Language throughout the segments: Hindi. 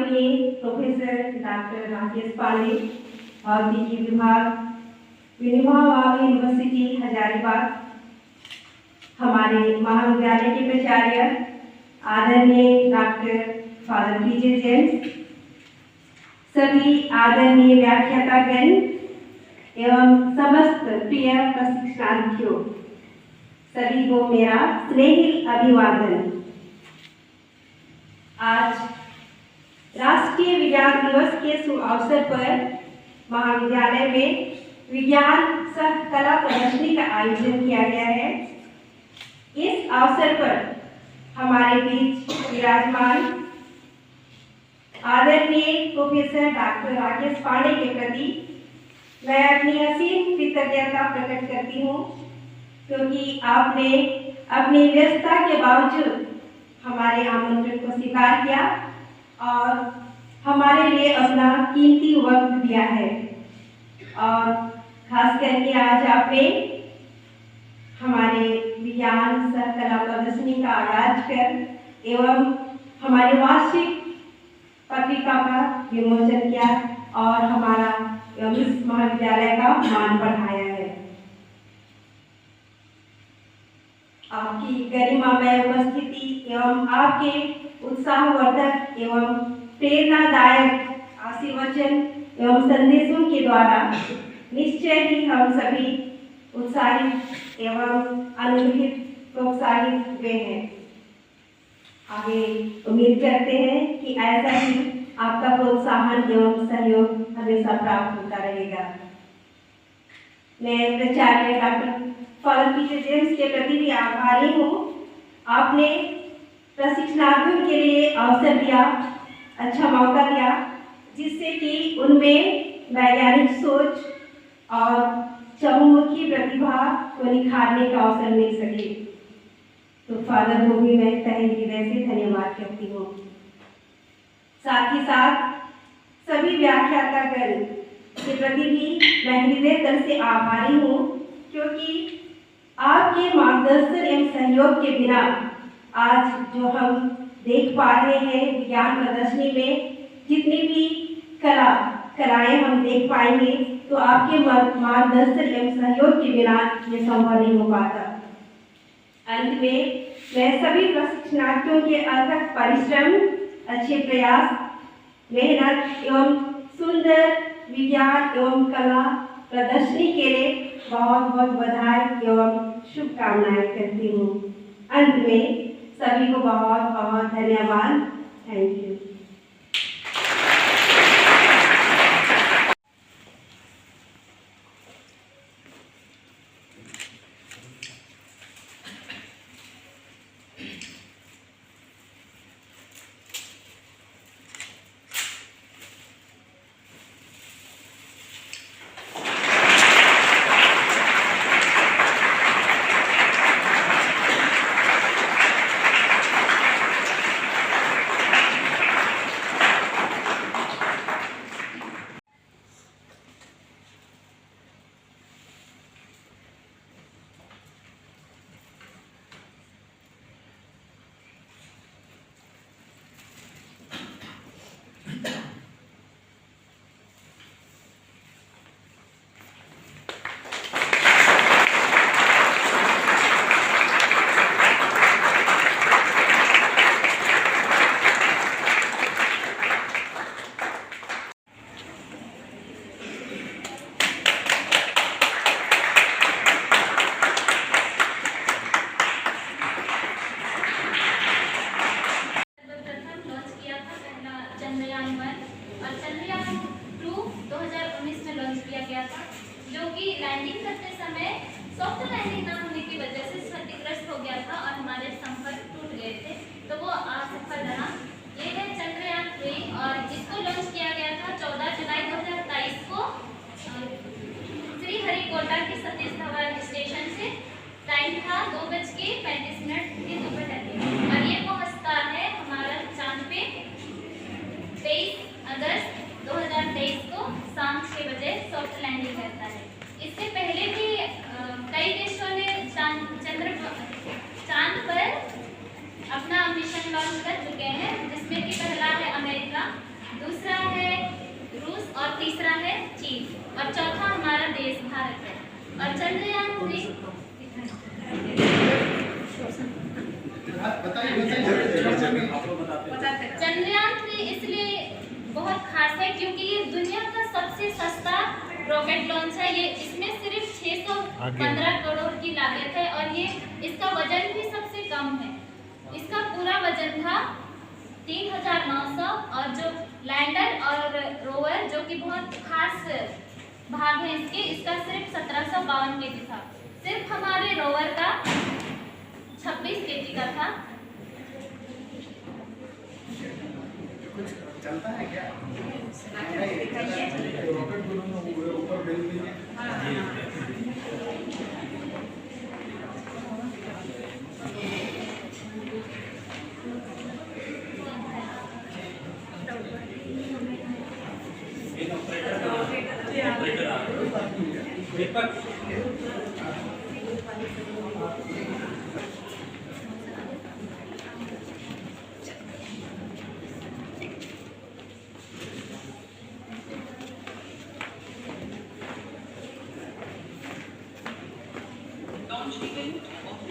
माननीय प्रोफेसर डॉक्टर राकेश पांडे, भौतिकी विभाग, विनिभा यूनिवर्सिटी हजारीबाग, हमारे महाविद्यालय के प्राचार्य आदरणीय डॉक्टर फादर पीजे जेम्स, सभी आदरणीय व्याख्यातागण एवं समस्त प्रिय प्रशिक्षणार्थियों, सभी को मेरा स्नेही अभिवादन। आज राष्ट्रीय विज्ञान दिवस के शुभ अवसर पर महाविद्यालय में विज्ञान सह कला प्रदर्शनी का आयोजन किया गया है। इस अवसर पर हमारे बीच विराजमान आदरणीय प्रोफेसर डॉक्टर राकेश पांडे के प्रति मैं अपनी असीम कृतज्ञता प्रकट करती हूँ, क्योंकि आपने अपनी व्यस्तता के बावजूद हमारे आमंत्रण को स्वीकार किया और हमारे लिए अपना कीमती वक्त दिया है। और खास करके आज आपने हमारे विज्ञान सह कला प्रदर्शनी का आगाज कर एवं हमारे वार्षिक पत्रिका का विमोचन किया और हमारा एवं इस महाविद्यालय का मान बढ़ाया है। आपकी गरिमामय उपस्थिति एवं आपके उत्साहवर्धक एवं प्रेरणादायक आशीर्वचन एवं संदेशों के द्वारा निश्चय ही हम सभी उत्साहित एवं अनुग्रहित प्रोत्साहित हुए हैं। आगे उम्मीद करते हैं कि ऐसा ही आपका प्रोत्साहन एवं सहयोग हमेशा प्राप्त होता रहेगा। मैं प्राचार्य डॉक्टर फादर पीजे जेम्स के प्रति भी आभारी हूँ। आपने प्रशिक्षणार्थियों के लिए अवसर दिया, अच्छा मौका दिया, जिससे कि उनमें वैज्ञानिक सोच और चहुमुखी प्रतिभा को निखारने का अवसर मिल सके। तो फादर को भी मैं तहे हृदय से धन्यवाद करती हूँ। साथ ही साथ सभी व्याख्यातागण के प्रति भी मैं हृदय तल से आभारी हूँ, क्योंकि आपके मार्गदर्शन एवं सहयोग के बिना आज जो हम देख पा रहे हैं विज्ञान प्रदर्शनी में जितनी भी कलाएं हम देख पाएंगे, तो आपके मार्गदर्शन एवं सहयोग के बिना ये संभव नहीं हो पाता। अंत में मैं सभी प्रशिक्षणार्थियों के अथक परिश्रम, अच्छे प्रयास, मेहनत एवं सुंदर विज्ञान एवं कला प्रदर्शनी के लिए बहुत बहुत बधाई एवं शुभकामनाएं करती हूँ। अंत में सभी को बहुत बहुत धन्यवाद। Thank you. लैंडिंग करते समय सॉफ्ट लैंडिंग ना होने की वजह से क्षतिग्रस्त हो गया था और हमारे संपर्क टूट गए थे, तो वो असफल रहा। ये है चंद्रयान 3 और जिसको लॉन्च किया गया था 14 जुलाई 2023 को श्रीहरिकोटा के सतीश धवन स्टेशन से। टाइम था 2:35 की दोपहर और ये पहुंचता है हमारा चांद पे 23 अगस्त 2023 को शाम 6 बजे सॉफ्ट लैंडिंग करता है। इससे पहले भी कई देशों ने चांद पर अपना मिशन लॉन्च कर चुके हैं, जिसमें कि पहला है अमेरिका, तीसरा है चीन और चौथा हमारा देश भारत है। और चंद्रयान 3 चंद्रयान 3 इसलिए बहुत खास है क्योंकि ये दुनिया का सबसे सस्ता रॉकेट लॉन्च है। ये इसमें सिर्फ 615 करोड़ की लागत है और ये इसका वजन भी सबसे कम है। इसका पूरा वजन था 3900 और जो लैंडर और रोवर जो कि बहुत खास भाग है इसका सिर्फ 1752 केजी था। सिर्फ हमारे रोवर का 26 केजी का था। चलता है क्या?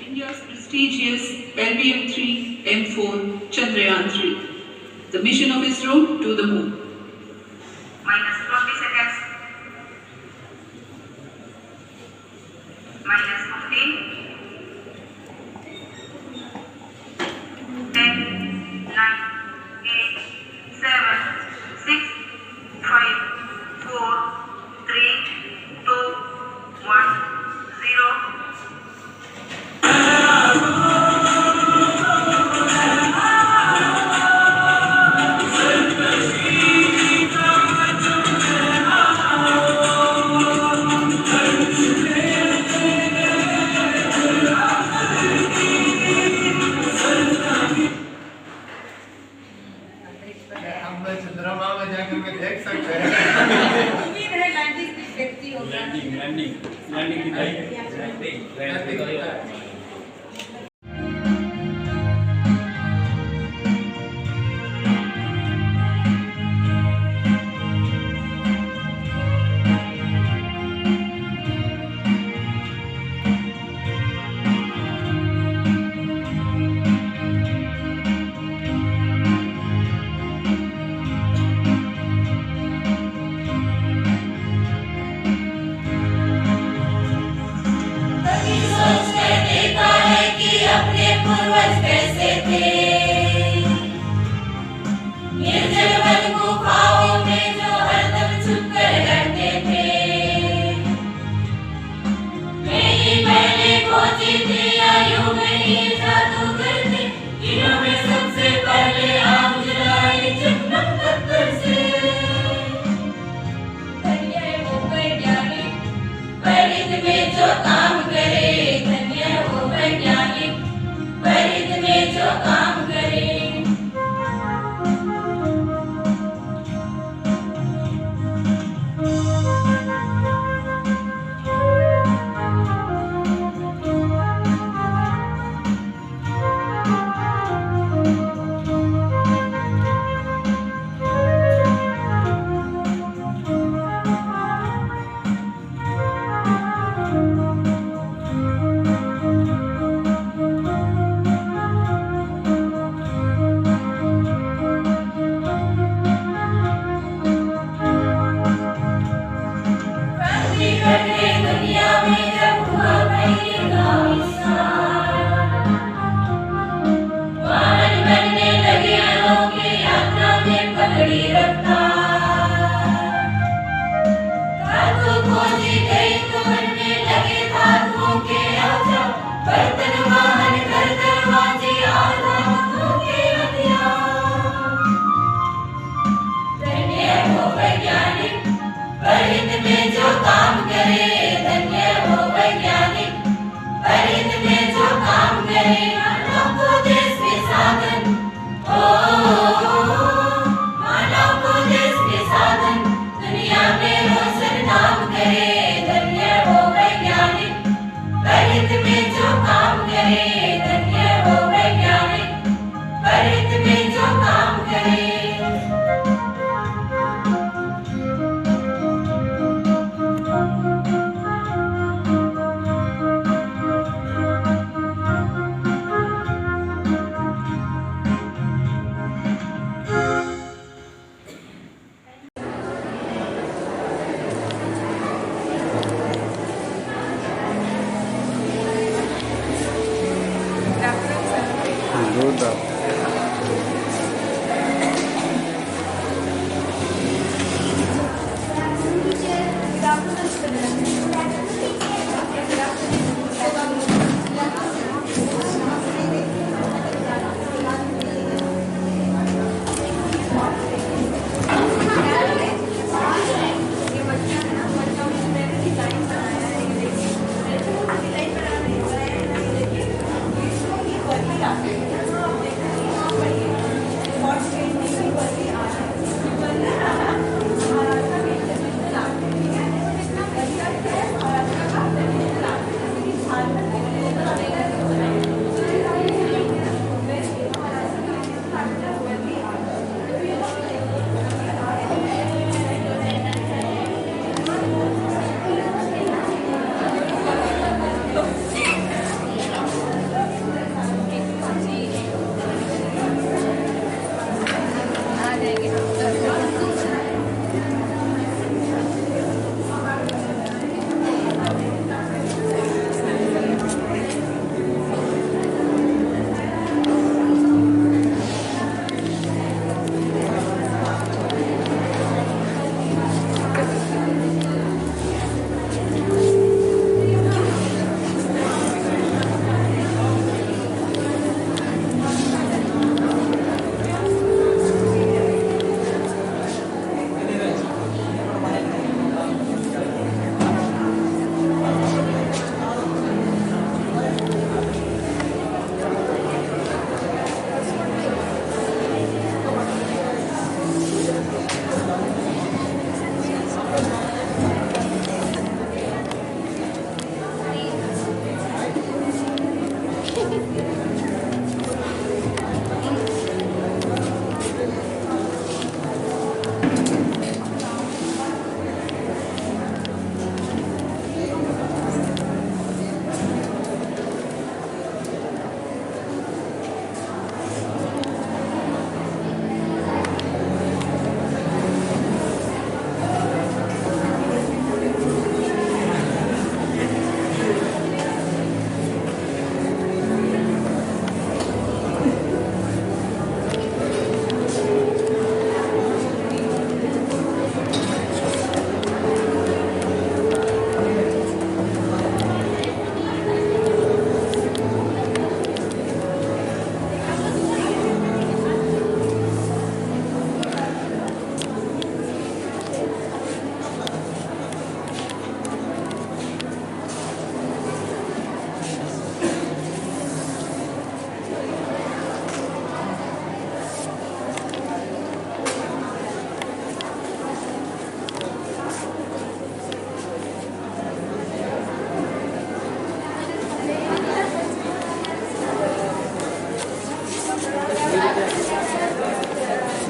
India's prestigious LVM-3M4 Chandrayaan 3, the mission of ISRO to the moon. Minus 20 seconds. Minus 15. 10, 9, 8, 7, 6, 5, 4, 3, 2, 1, 0. चंद्रमा में जाकर के देख सकते हैं। उम्मीद है लैंडिंग की सेफ्टी होगी। लैंडिंग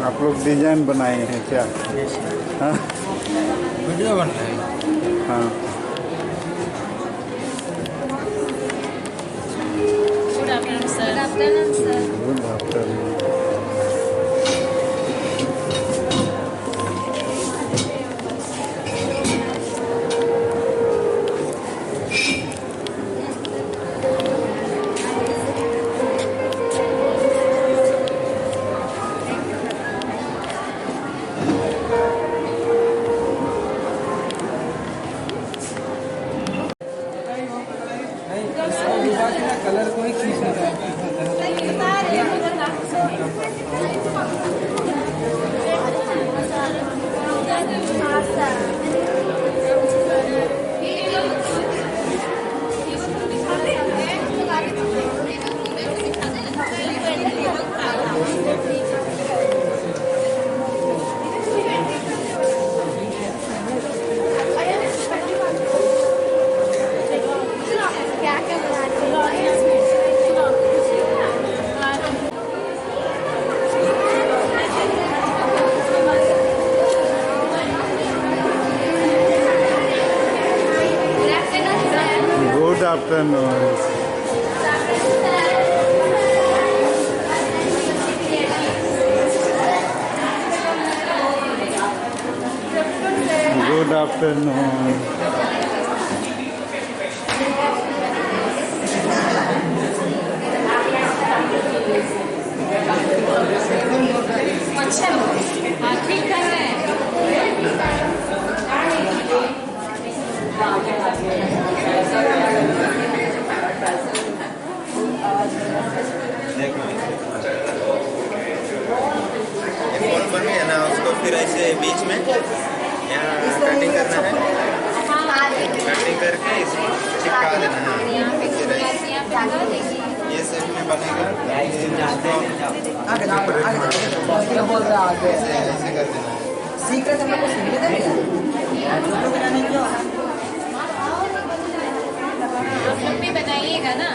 आप लोग डिजाइन बनाए हैं क्या? हाँ वीडियो बन रहा है। हाँ। Good afternoon sir. Good afternoon sir. Good afternoon. Colour को ही खींचना है। Good afternoon. Good afternoon. अच्छा हाँ ठीक कर रहे हैं। बन गया ना, उसको फिर ऐसे बीच में यहाँ कटिंग करना है। कटिंग करके इसको चिपका देना है। फिर ये सेप में बनेगा। ऐसे कर देना है। सीक्रेट हम लोग को सीखने देंगे आप लोग भी बनाइएगा ना।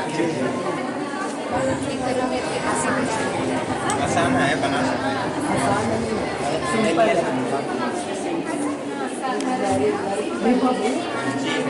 आसान है, बना सकते हैं। जी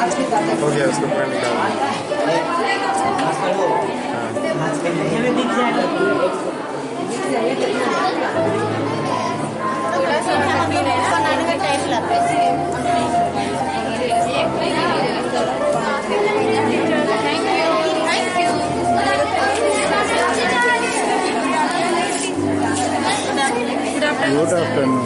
आज की तारीख हो गया उसको पूरा निकाल बनाने का टाइम लगता है। Good afternoon.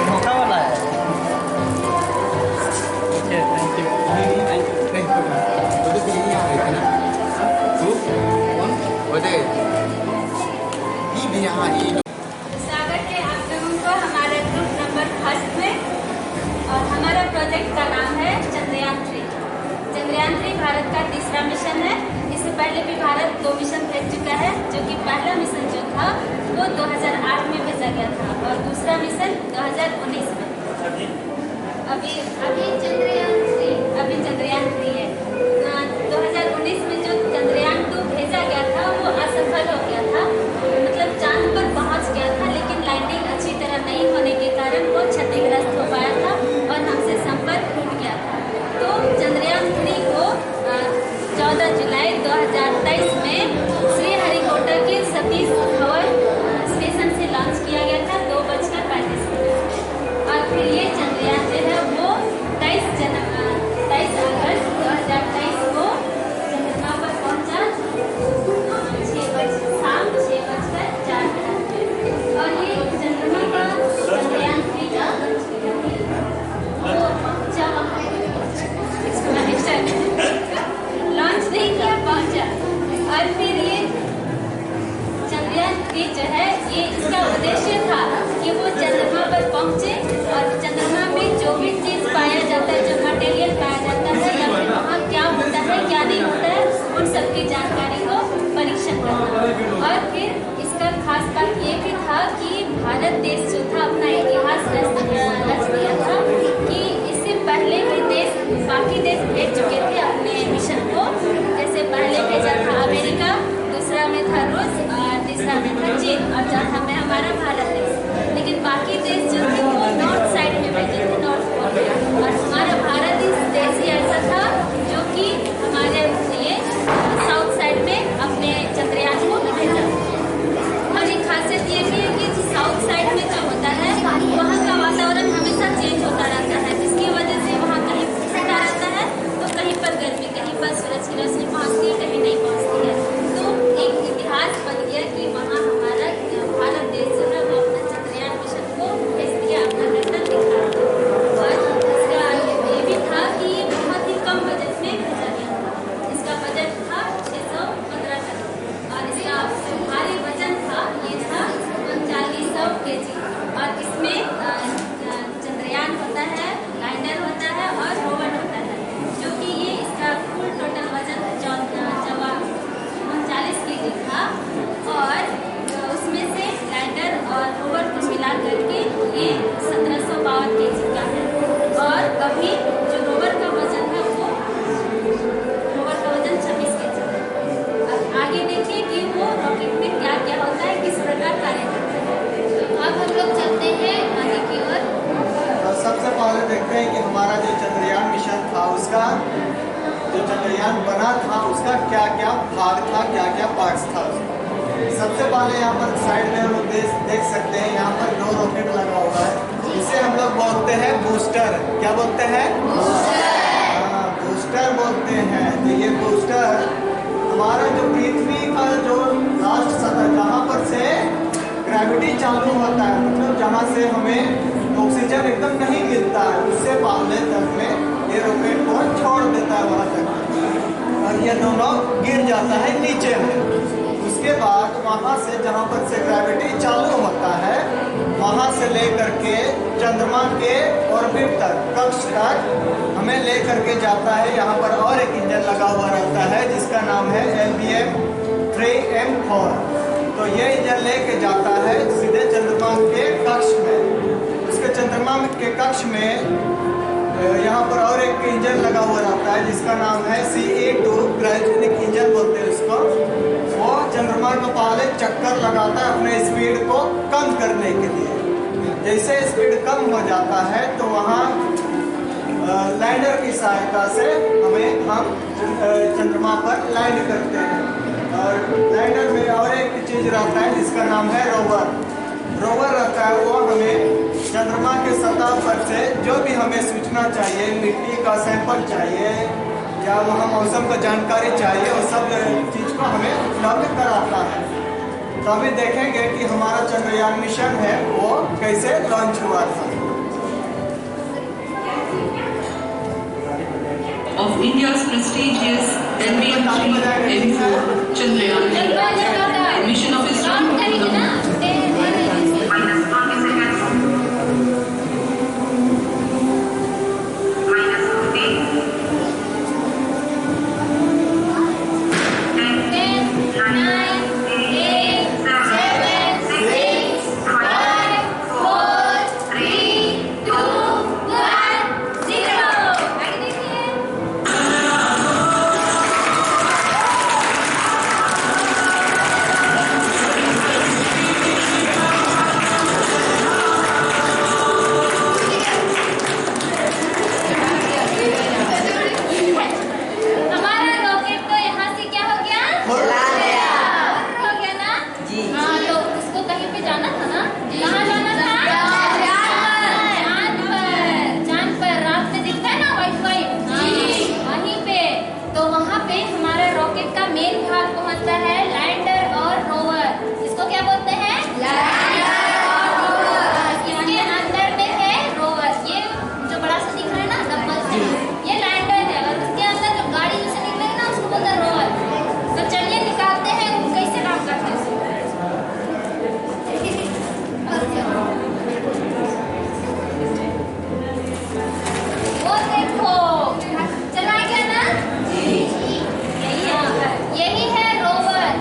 धोखा वाला है। स्वागत है आप लोगों को हमारे ग्रुप नंबर 1 में। और हमारा प्रोजेक्ट का नाम है चंद्रयान 3। चंद्रयान 3 भारत का तीसरा मिशन है। इससे पहले भी भारत 2 मिशन भेज चुका है, जो कि पहला मिशन जो था वो 2008 में भेजा गया था और दूसरा मिशन 2019 में। अभी चंद्रयान 3 है। 2019 में जो चंद्रयान 2 भेजा गया था वो असफल हो गया था, मतलब चांद पर पहुंच गया था, लेकिन लैंडिंग अच्छी तरह नहीं होने के कारण वो क्षतिग्रस्त हो पाया था और हमसे संपर्क टूट गया था। तो चंद्रयान 3 को 14 जुलाई 2023 में श्रीहरिकोटा के सतीश धवन स्टेशन से लॉन्च किया गया था 2:35 और फिर ये चंद्रयान जो है वो 23 अगस्त 2023 को चंद्रमा पर पहुंचा शाम 6:04 और ये चंद्रमा का चंद्रयान 3 का वो पहुंचा लॉन्च नहीं किया, पहुंचा। और फिर ये चंद्रयान 3 जो है ये इसका उद्देश्य था कि वो चंद्रमा पर पहुंचे और चंद्रमा में जो भी चीज पाया जाता है, जो मटेरियल पाया जाता है या फिर वहाँ क्या होता है क्या नहीं होता है, उन सबकी जानकारी को परीक्षण करना। और फिर इसका खास बात ये भी था कि भारत देश जो था अपना इतिहास रच दिया था कि इससे पहले भी बाकी देश भेज चुके थे अपने मिशन को। जैसे पहले भेजा था अमेरिका, दूसरा में था रूस और तीसरा में था चीन और चौथा में हमारा भारत देश। लेकिन बाकी देश जो थे वो नॉर्थ साइड में भेजे थे, नॉर्थ पोल में। और हमारा भारत देश ही ऐसा था जो कि हमारे ये साउथ साइड में अपने चंद्रयान को भेजा। और एक खासियत ये भी है कि साउथ साइड में जो होता है वहाँ का वातावरण हमेशा चेंज होता रहता है, जिसकी वजह से वहाँ कहीं ठंडा रहता है तो कहीं पर चांद्रयान बना था उसका क्या क्या भाग था, क्या क्या पार्ट्स था। सबसे पहले यहाँ पर साइड में हम लोग देख सकते हैं, यहाँ पर 2 रॉकेट लगा हुआ है। इसे हम लोग बोलते हैं बूस्टर। क्या बोलते हैं? बूस्टर बोलते हैं। तो ये बूस्टर हमारा जो पृथ्वी का जो लास्ट सतह जहाँ पर से ग्रेविटी चालू होता है, मतलब जहाँ से हमें ऑक्सीजन एकदम नहीं मिलता है, उससे पहले तक में ये रॉकेट को छोड़ देता है वहाँ तक, और ये दोनों गिर जाता है नीचे में। उसके बाद वहाँ से जहाँ पर से ग्रेविटी चालू होता है, वहाँ से लेकर के चंद्रमा के ऑर्बिट तक, कक्ष तक हमें लेकर के जाता है। यहाँ पर और एक इंजन लगा हुआ रहता है जिसका नाम है LBM-3M4। तो ये इंजन लेके जाता है सीधे चंद्रमा के कक्ष में। उसके चंद्रमा के कक्ष में यहाँ पर और एक इंजन लगा हुआ रहता है जिसका नाम है CE2 क्रायोजेनिक इंजन बोलते हैं उसको। वो चंद्रमा को पहले चक्कर लगाता है अपने स्पीड को कम करने के लिए। जैसे स्पीड कम हो जाता है तो वहाँ लैंडर की सहायता से हम चंद्रमा पर लैंड करते हैं। और लैंडर में और एक चीज़ रहता है जिसका नाम है रोवर। रोवर रहता है, वो हमें चंद्रमा के सतह पर से जो भी हमें सूचना चाहिए, मिट्टी का सैंपल चाहिए या वहाँ मौसम का जानकारी चाहिए, वो सब चीज़ को हमें उपलब्ध कराता है। तो अभी देखेंगे कि हमारा चंद्रयान मिशन है वो कैसे लॉन्च हुआ था। Of India's prestigious LBM-3M4 Chandrayaan 3, mission of ISRO to the moon. minus 20 seconds, minus 15, 10, 9, 8, 7, 6, 5, 4, 3, 2, 1, 0. हमारा रॉकेट तो यहाँ से क्या हो गया? हो गया ना? हाँ, तो उसको कहीं पे जाना था ना? कहाँ जाना था? चांद पर रात में दिखता है ना वाइट, वहीं पे। तो वहाँ पे हमारा रॉकेट का मेन भाग पहुँचता है लैंडर और रोवर। इसको क्या बोलते हैं? इसके अंदर में है रोवर। ये जो बड़ा सा दिख रहा है ना डब्बल से, ये लैंडर है। और उसके अंदर जो गाड़ी से निकलेगी ना उसको बोलते हैं रोवर। तो चलिए निकालते हैं वो कैसे काम करते हैं। वो देखो चला गया ना? यही है रोवर।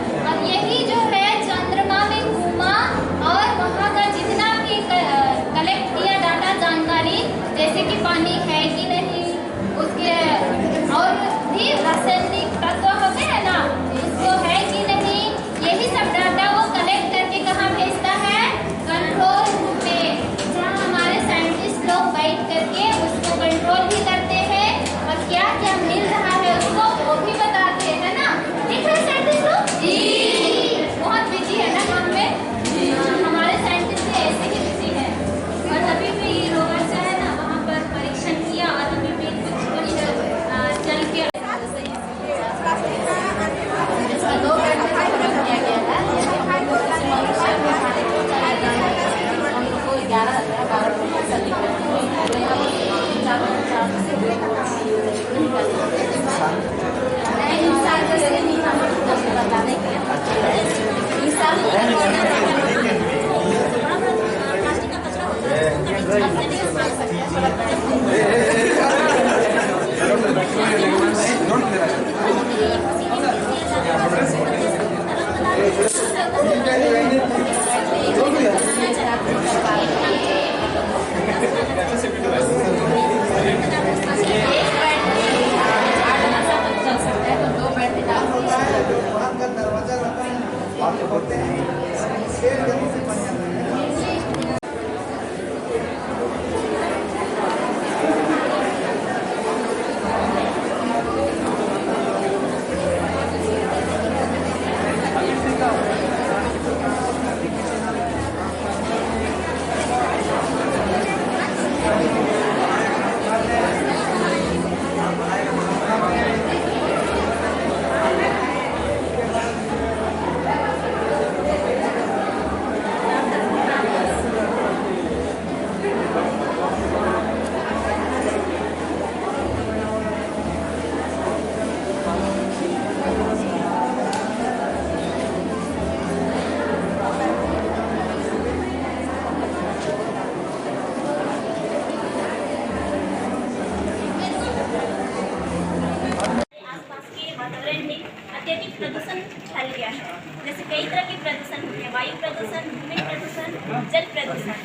वातावरण में अत्यधिक प्रदूषण फैल गया है। जैसे कई तरह के प्रदूषण होते हैं, वायु प्रदूषण, भूमि प्रदूषण, जल प्रदूषण।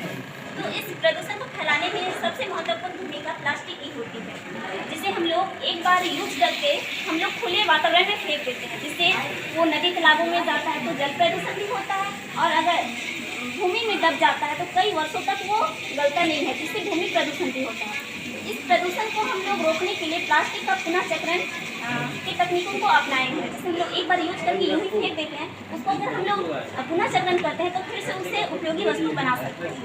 तो इस प्रदूषण को फैलाने में सबसे महत्वपूर्ण भूमिका प्लास्टिक की होती है, जिसे हम लोग एक बार यूज करके हम लोग खुले वातावरण में फेंक देते हैं, जिससे वो नदी तालाबों में जाता है तो जल प्रदूषण भी होता है, और अगर भूमि में दब जाता है तो कई वर्षों तक वो गलता नहीं है, जिससे भूमि प्रदूषण भी होता है। इस प्रदूषण को हम लोग रोकने के लिए प्लास्टिक का पुनः चक्रण के तकनीकों को अपनाए हैं। जैसे हम लोग एक बार यूज करके यूँ ही फेंक देते हैं, उसको अगर हम लोग पुनः चक्रण करते हैं तो फिर से उससे उपयोगी वस्तु बना सकते हैं।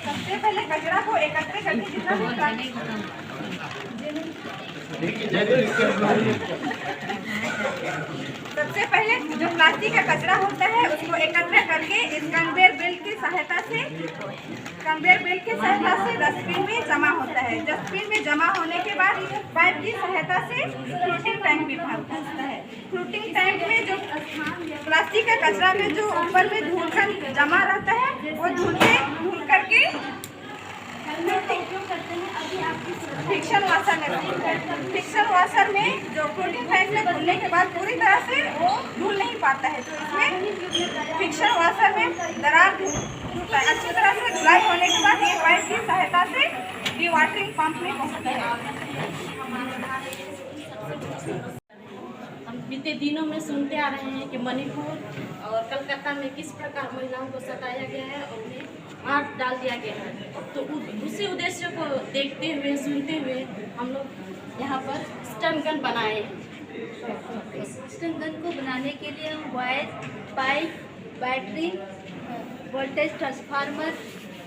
सबसे पहले कचरा को एकत्र करके जितना भी सबसे पहले जो प्लास्टिक का कचरा होता है उसको एकत्र करके इस कन्वेयर बेल्ट की सहायता से डस्टबिन में जमा होता है। डस्टबिन में जमा होने के बाद पाइप की सहायता से फ्लोटिंग टैंक में पहुंचता है। फ्लोटिंग टैंक में जो प्लास्टिक का कचरा में जो ऊपर में धूल का जमा रहता है वो धूल करके फ्रिक्शन वाशर लगता है। फ्रिक्शन वाशर में जो फ्लोटिंग टैंक में धुलने के बाद पूरी तरह से वो धुल नहीं पाता है, तो इसमें फ्रिक्शन वाशर में दरार होता है। अच्छी तरह से धुलाई होने के बाद ये पाइप की सहायता से डिवाटरिंग पंप में पहुंचता है। हम बीते दिनों में सुनते आ रहे हैं कि मणिपुर और कलकत्ता में किस प्रकार महिलाओं को सताया गया है और उन्हें मार डाल दिया गया है। तो उसी उद्देश्य को देखते हुए सुनते हुए हम लोग यहाँ पर स्टन गन बनाए हैं। स्टन गन को बनाने के लिए हम wire, pipe, battery, voltage transformer,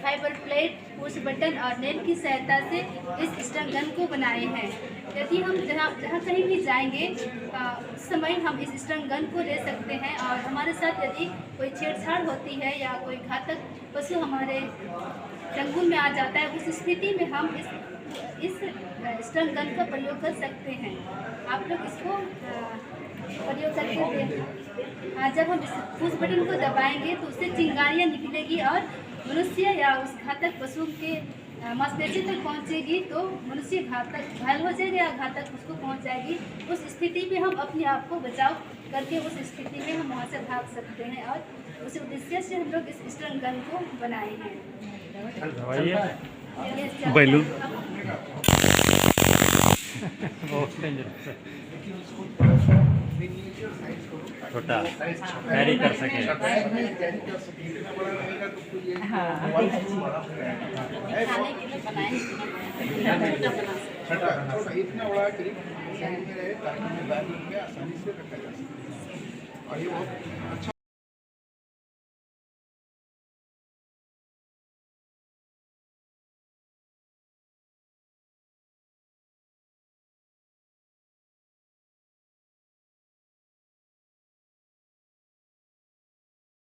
fibre plate, push button और नेल की सहायता से इस स्टन गन को बनाए हैं। यदि हम जहाँ कहीं भी जाएंगे उस समय हम इस स्टन गन को ले सकते हैं, और हमारे साथ यदि कोई छेड़छाड़ होती है या कोई घातक पशु हमारे जंगल में आ जाता है, उस स्थिति में हम इस स्टन गन का प्रयोग कर सकते हैं। आप लोग इसको प्रयोग करके जब हम इस पुश बटन को दबाएंगे तो उससे चिंगारियाँ निकलेगी और मनुष्य या उस घातक पशु के मांसपेशी तक पहुंचेगी, तो मनुष्य घायल हो जाएगा या घातक उसको पहुंच जाएगी। उस स्थिति में हम अपने आप को बचाव करके उस स्थिति में हम वहाँ से भाग सकते हैं, और उस उद्देश्य से हम लोग इस स्टन गन को बनाए हैं। बैलून छोटा कैरी कर सके। खाने के लिए बनाए छोटा इतना बड़ा करीब में रहे ताकि बैग में आसानी से रखा जा सके, और ये बहुत अच्छा